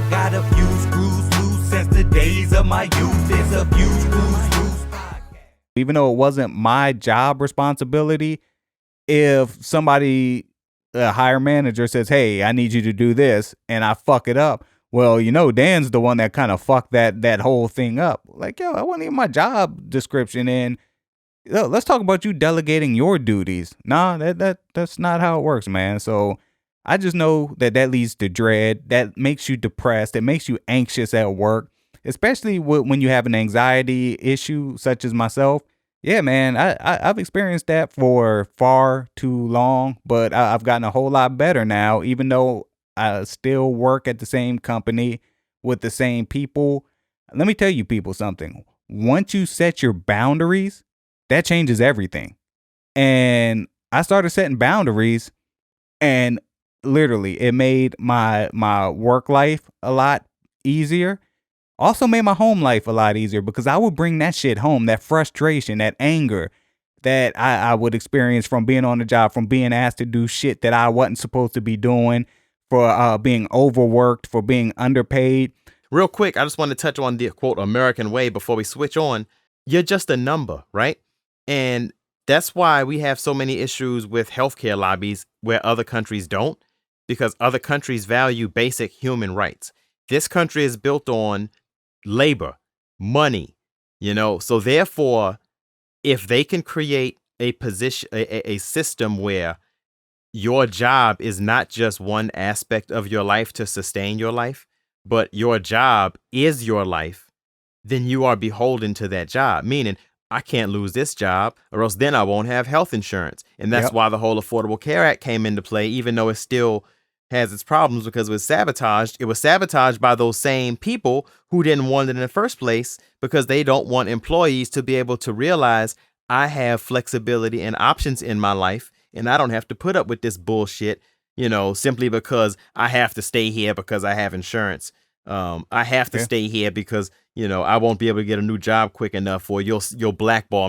I got a few screws loose since the days of my youth. There's a few screws loose. Even though it wasn't my job responsibility, if somebody, a higher manager says, hey, I need you to do this, and I fuck it up, well, Dan's the one that kind of fucked that whole thing up. Like, yo, I wasn't even my job description in. Let's talk about you delegating your duties. Nah, that's not how it works, man. So I just know that leads to dread. That makes you depressed. It makes you anxious at work, especially when you have an anxiety issue such as myself. Yeah, man, I've experienced that for far too long, but I've gotten a whole lot better now, even though I still work at the same company with the same people. Let me tell you people something. Once you set your boundaries, that changes everything. And I started setting boundaries, and literally it made my work life a lot easier. Also made my home life a lot easier because I would bring that shit home, that frustration, that anger that I would experience from being on the job, from being asked to do shit that I wasn't supposed to be doing, for being overworked, for being underpaid. Real quick, I just want to touch on the quote American way before we switch on. You're just a number, right? And that's why we have so many issues with healthcare lobbies where other countries don't, because other countries value basic human rights. This country is built on labor, money, so therefore, if they can create a position, a system where your job is not just one aspect of your life to sustain your life, but your job is your life, then you are beholden to that job, meaning I can't lose this job or else then I won't have health insurance. And that's why the whole Affordable Care Act came into play, even though it still has its problems because it was sabotaged. It was sabotaged by those same people who didn't want it in the first place because they don't want employees to be able to realize I have flexibility and options in my life and I don't have to put up with this bullshit, simply because I have to stay here because I have insurance. I have to stay here because, I won't be able to get a new job quick enough or you'll blackball me.